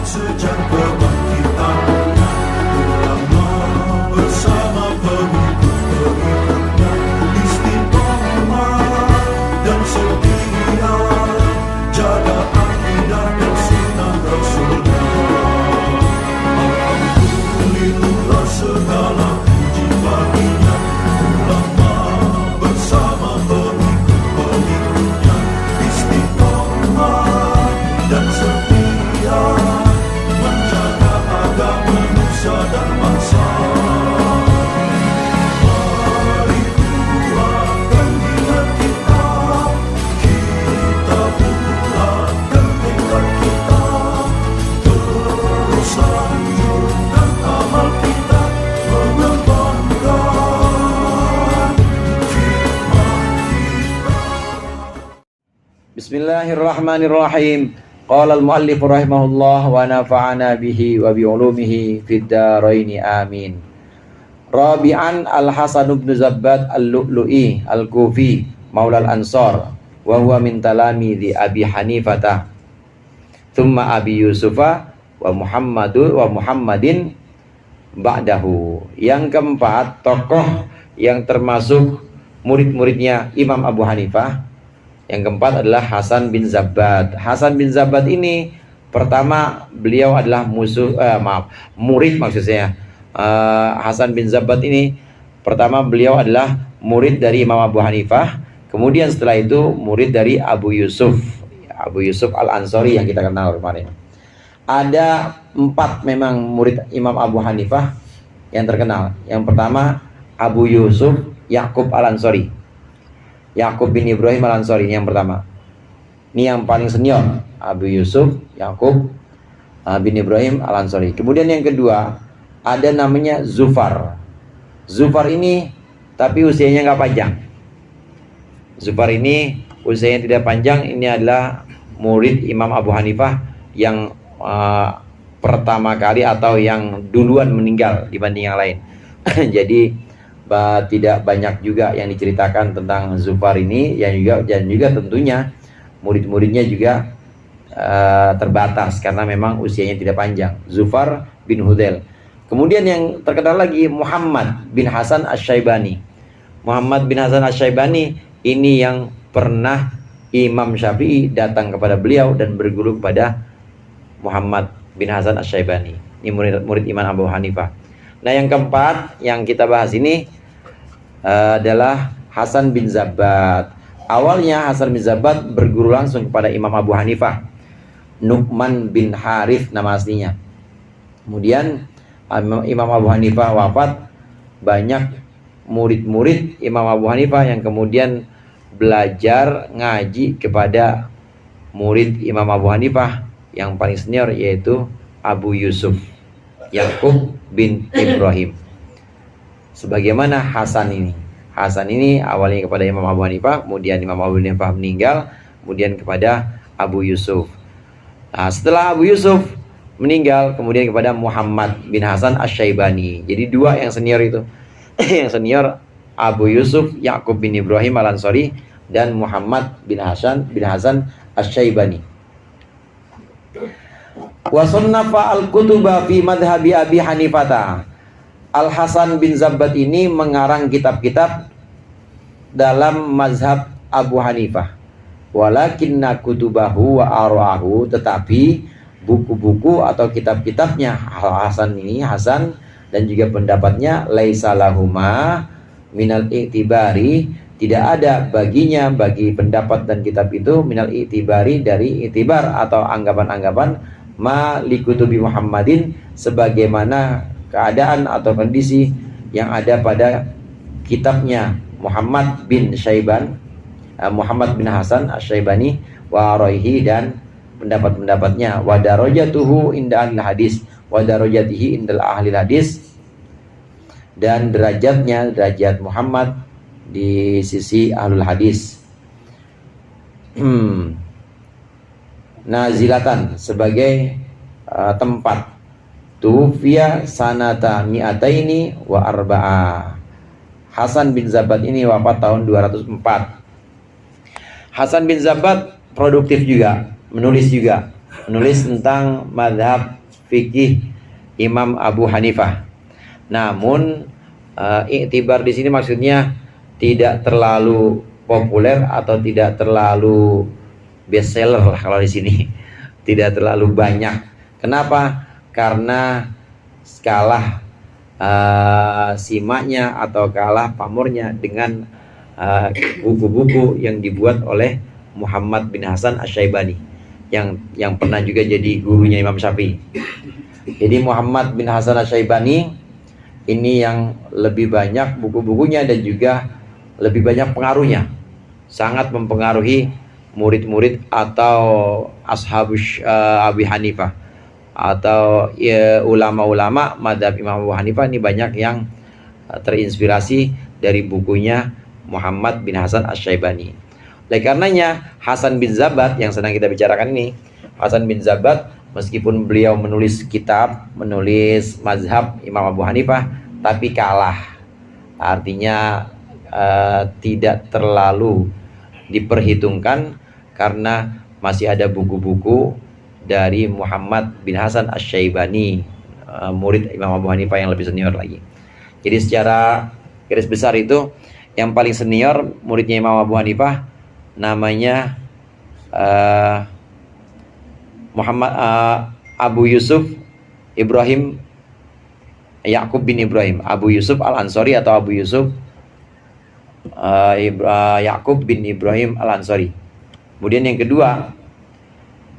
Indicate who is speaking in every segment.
Speaker 1: sejak kebangkitannya, ulama bersama pengikut-pengikutnya istiqomah dan setia, jaga akidah dan sunnah Rasulnya. Alhamdulillah segala puji baginya, ulama bersama pengikut-pengikutnya istiqomah dan setia, menjaga agama Nusa dan bangsa. Mari kuatkan niat kita, kita bulatkan tekad kita, terus lanjutkan amal kita, mengembangkan khidmat kita.
Speaker 2: Bismillahirrahmanirrahim. Qala al-muallif rahimahullah wa nafa'ana bihi wa bi ulumihi fid dharain amin. Rabi'an Al-Hasan bin Zabbad Al-Lu'lu'i Al-Kufi maula al-Ansar wa huwa min talamidhi Abi Hanifah thumma Abi Yusufa wa Muhammadin ba'dahu. Yang keempat, tokoh yang termasuk murid-muridnya Imam Abu Hanifah. Yang keempat adalah Hasan bin Zabbad. Hasan bin Zabbad ini pertama beliau adalah murid maksudnya. Hasan bin Zabbad ini pertama beliau adalah murid dari Imam Abu Hanifah. Kemudian setelah itu murid dari Abu Yusuf Al-Ansari yang kita kenal kemarin. Ada 4 memang murid Imam Abu Hanifah yang terkenal. Yang pertama Abu Yusuf Ya'qub Al-Ansari. Ya'qub bin Ibrahim Al-Ansari ini yang pertama. Ini yang paling senior, Abu Yusuf Ya'qub bin Ibrahim Al-Ansari. Kemudian yang kedua ada namanya Zufar. Zufar ini tapi usianya nggak panjang. Zufar ini usianya tidak panjang. Ini adalah murid Imam Abu Hanifah yang pertama kali atau yang duluan meninggal dibanding yang lain. Jadi tidak banyak juga yang diceritakan tentang Zufar ini, dan juga tentunya murid-muridnya juga terbatas karena memang usianya tidak panjang. Zufar bin Hudel. Kemudian yang terkenal lagi Muhammad bin Hasan Asy-Syaibani. Muhammad bin Hasan Asy-Syaibani ini yang pernah Imam Syafi'i datang kepada beliau dan berguru kepada Muhammad bin Hasan Asy-Syaibani. Ini murid Imam Abu Hanifah. Nah, yang keempat yang kita bahas ini adalah Hasan bin Zabbad. Awalnya Hasan bin Zabbad berguru langsung kepada Imam Abu Hanifah, Nu'man bin Harith nama aslinya. Kemudian Imam Abu Hanifah wafat, banyak murid-murid Imam Abu Hanifah yang kemudian belajar ngaji kepada murid Imam Abu Hanifah yang paling senior, yaitu Abu Yusuf Ya'qub bin Ibrahim. Sebagaimana Hasan ini awalnya kepada Imam Abu Hanifah, kemudian Imam Abu Hanifah meninggal, kemudian kepada Abu Yusuf. Nah, setelah Abu Yusuf meninggal, kemudian kepada Muhammad bin Hasan Asy-Syaibani. Jadi 2 yang senior itu. Yang senior Abu Yusuf Ya'qub bin Ibrahim Al-Ansari dan Muhammad bin Hasan Asy-Syaibani. Wa sunnafa al-kutuba fi madhhabi Abi Hanifah. Al-Hasan bin Zabbad ini mengarang kitab-kitab dalam mazhab Abu Hanifah. Walakinna kutubahu wa ara'ahu, tetapi buku-buku atau kitab-kitabnya Hasan dan juga pendapatnya laisa lahuma minal i'tibari, tidak ada baginya bagi pendapat dan kitab itu minal i'tibari, dari i'tibar atau anggapan-anggapan ma likutubi Muhammadin, sebagaimana keadaan atau kondisi yang ada pada kitabnya Muhammad bin Hasan Asy-Syaibani wa raihi, dan pendapat-pendapatnya wa darajatuhu inda ahli hadis wa darajatihi indal ahli hadis, dan derajat Muhammad di sisi ahlul hadis. Nazilatan, sebagai tempat. Tufiya sanata mi'ataini wa arba'a. Hasan bin Zabbad ini wafat tahun 204. Hasan bin Zabbad produktif juga, menulis juga. menulis tentang madhab fikih Imam Abu Hanifah. Namun iktibar di sini maksudnya tidak terlalu populer atau tidak terlalu bestseller lah kalau di sini. Tidak terlalu banyak. Kenapa? Karena kalah simaknya atau kalah pamornya dengan buku-buku yang dibuat oleh Muhammad bin Hasan Asy-Syaibani yang pernah juga jadi gurunya Imam Syafi'i. Jadi Muhammad bin Hasan Asy-Syaibani ini yang lebih banyak buku-bukunya dan juga lebih banyak pengaruhnya. Sangat mempengaruhi murid-murid atau ashabus Abi Hanifah atau ya, ulama-ulama madhab Imam Abu Hanifah ini banyak yang terinspirasi dari bukunya Muhammad bin Hasan Asy-Syaibani. Oleh karenanya Hasan bin Zabbat yang sedang kita bicarakan ini, Hasan bin Zabbat meskipun beliau menulis kitab, menulis mazhab Imam Abu Hanifah, tapi kalah. Artinya tidak terlalu diperhitungkan karena masih ada buku-buku dari Muhammad bin Hasan Asy-Syaibani, murid Imam Abu Hanifah yang lebih senior lagi. Jadi secara garis besar itu yang paling senior muridnya Imam Abu Hanifah namanya Muhammad Abu Yusuf Ibrahim Yakub bin Ibrahim, Abu Yusuf Al-Ansari atau Abu Yusuf Yakub bin Ibrahim Al-Ansari. Kemudian yang kedua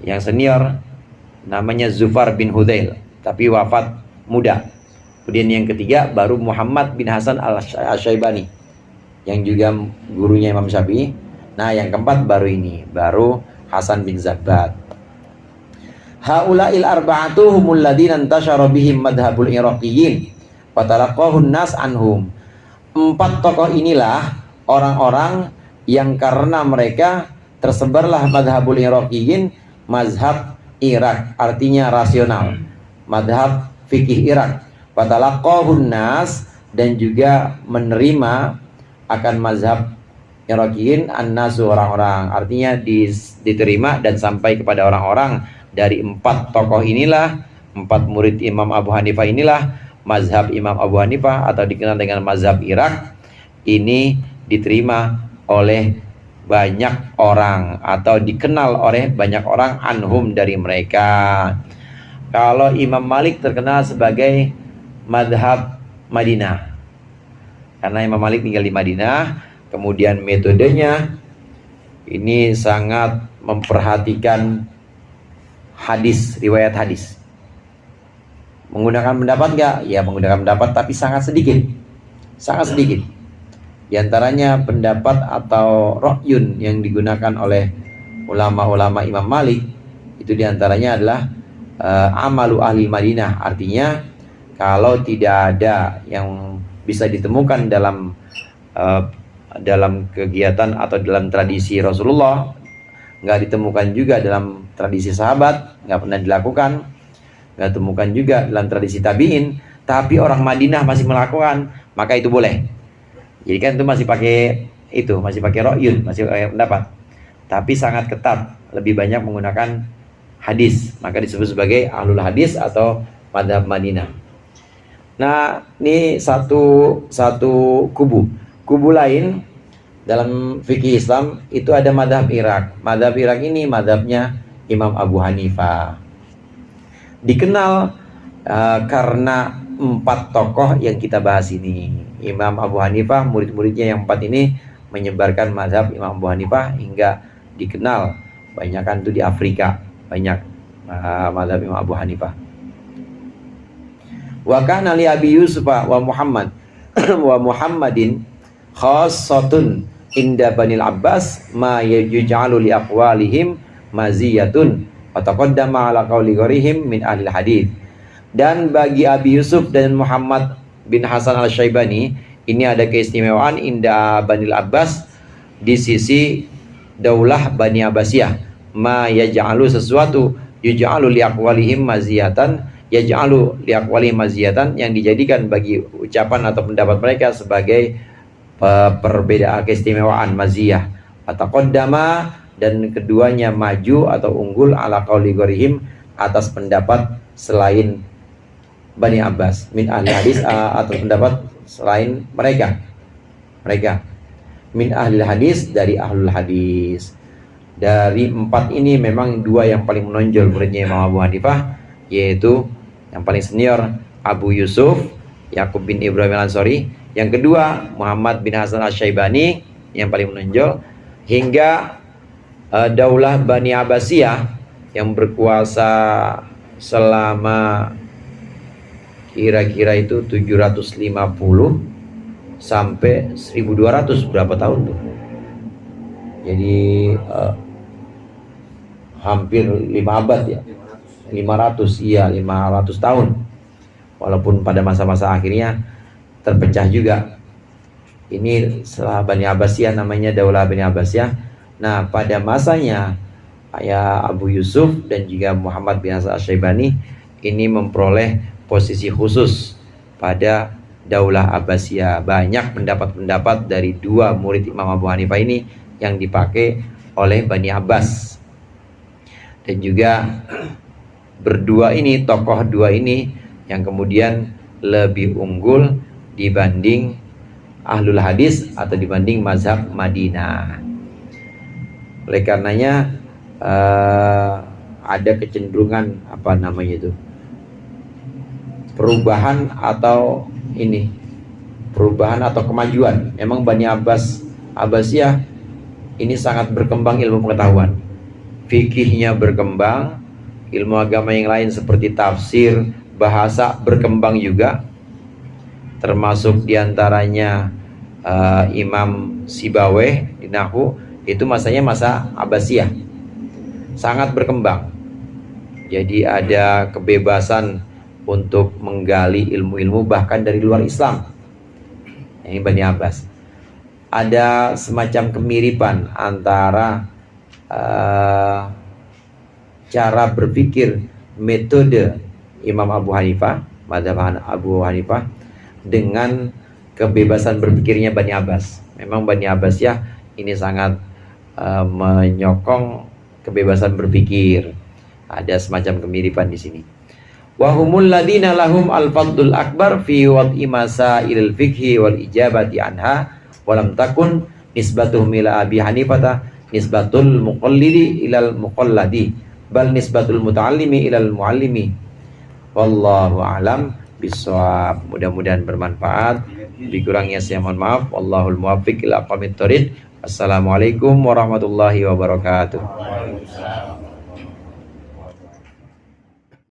Speaker 2: yang senior namanya Zufar bin Hudzail, tapi wafat muda. Kemudian yang ketiga baru Muhammad bin Hasan Asy-Syaibani yang juga gurunya Imam Syafi'i. Nah yang keempat baru ini, baru Hasan bin Zabbat. Haula'il arba'atu humul ladzina intashara bihim madhhabul iraqiyyin wa talaqqahun nas anhum. Empat tokoh inilah orang-orang yang karena mereka tersebarlah madhabul iraqiyyin, mazhab Irak, artinya rasional, madhab fikih Irak. Wa talaqqahun nas, dan juga menerima akan mazhab iraqiyyin an-nasu, orang-orang, artinya diterima dan sampai kepada orang-orang. Dari empat tokoh inilah, empat murid Imam Abu Hanifah inilah, mazhab Imam Abu Hanifah atau dikenal dengan mazhab Irak ini diterima oleh banyak orang atau dikenal oleh banyak orang, anhum, dari mereka. Kalau Imam Malik terkenal sebagai mazhab Madinah karena Imam Malik tinggal di Madinah. Kemudian metodenya ini sangat memperhatikan hadis, riwayat hadis. Menggunakan pendapat enggak? Ya menggunakan pendapat, tapi sangat sedikit. Sangat sedikit. Di antaranya pendapat atau ra'yun yang digunakan oleh ulama-ulama Imam Malik itu diantaranya adalah amalu ahli Madinah. Artinya kalau tidak ada yang bisa ditemukan dalam kegiatan atau dalam tradisi Rasulullah, nggak ditemukan juga dalam tradisi sahabat, nggak pernah dilakukan, nggak ditemukan juga dalam tradisi tabiin, tapi orang Madinah masih melakukan, maka itu boleh. Jadi kan itu masih pakai ra'yun, masih pakai pendapat, tapi sangat ketat, lebih banyak menggunakan hadis, maka disebut sebagai ahlul hadis atau madhab Madinah. Nah ini satu kubu lain dalam fikih Islam itu ada madhab Irak. Madhab Irak ini madhabnya Imam Abu Hanifah. Dikenal karena empat tokoh yang kita bahas ini. Imam Abu Hanifah, murid-muridnya yang empat ini menyebarkan mazhab Imam Abu Hanifah hingga dikenal. Banyakan itu di Afrika, banyak mazhab Imam Abu Hanifah. Wa kana li Abi Yusuf wa Muhammad wa Muhammadin khassatun inda Banil Abbas ma yuj'alu li aqwalihim maziyatun wa taqaddama ala qawli ghairihim min ahli hadis. Dan bagi Abi Yusuf dan Muhammad bin Hasan Al-Syaibani ini ada keistimewaan inda Banil Abbas di sisi daulah Bani Abbasiyah. Ma yaj'alu sesuatu yuj'alu li aqwalihim maziyatan, yaj'alu li aqwalihim maziyatan, yang dijadikan bagi ucapan atau pendapat mereka sebagai perbedaan keistimewaan maziyah. Ataqaddama, dan keduanya maju atau unggul ala qauli ghairihim atas pendapat selain Bani Abbas min ahli hadis, atau pendapat selain mereka min ahli hadis, dari ahlul hadis. Dari 4 ini memang 2 yang paling menonjol muridnya Imam Abu Hanifah, yaitu yang paling senior Abu Yusuf Yakub bin Ibrahim al-Ansari, yang kedua Muhammad bin Hasan al-Syaibani yang paling menonjol, hingga Daulah Bani Abbasiyah yang berkuasa selama kira-kira itu 750 sampai 1200, berapa tahun tuh? Jadi hampir 5 abad ya. 500 tahun. Walaupun pada masa-masa akhirnya terpecah juga. Ini setelah Bani Abbasiyah, namanya Daulah Bani Abbasiyah. Nah, pada masanya Ayah Abu Yusuf dan juga Muhammad bin Hasan al-Syaibani ini memperoleh posisi khusus pada Daulah Abbasiyah. Banyak pendapat-pendapat dari 2 murid Imam Abu Hanifah ini yang dipakai oleh Bani Abbas. Dan juga berdua ini, tokoh 2 ini yang kemudian lebih unggul dibanding ahlul hadis atau dibanding mazhab Madinah. Oleh karenanya ada kecenderungan perubahan atau kemajuan. Memang Bani Abbasiyah ini sangat berkembang ilmu pengetahuan, fikihnya berkembang, ilmu agama yang lain seperti tafsir, bahasa berkembang juga, termasuk diantaranya Imam Sibaweh di Nahwu, itu masanya masa Abbasiyah, sangat berkembang. Jadi ada kebebasan untuk menggali ilmu-ilmu bahkan dari luar Islam. Ini Bani Abbas. Ada semacam kemiripan antara cara berpikir, metode Imam Abu Hanifah, mazhab Abu Hanifah, dengan kebebasan berpikirnya Bani Abbas. Memang Bani Abbasiyah ini sangat menyokong kebebasan berpikir. Ada semacam kemiripan di sini. Wahumul ladina lahum al-fadlul akbar fi wad'i masailil fikhi wal ijabati anha walam takun nisbatuhum ila Abi Hanifah nisbatul muqallidi ilal muqalladi bal nisbatul muta'allimi ilal muallimi. Wallahu a'lam bishawab. Mudah-mudahan bermanfaat. Dikurangnya saya mohon maaf. Wallahul muwaffiq ila aqwamit thoriq. Assalamualaikum warahmatullahi wabarakatuh.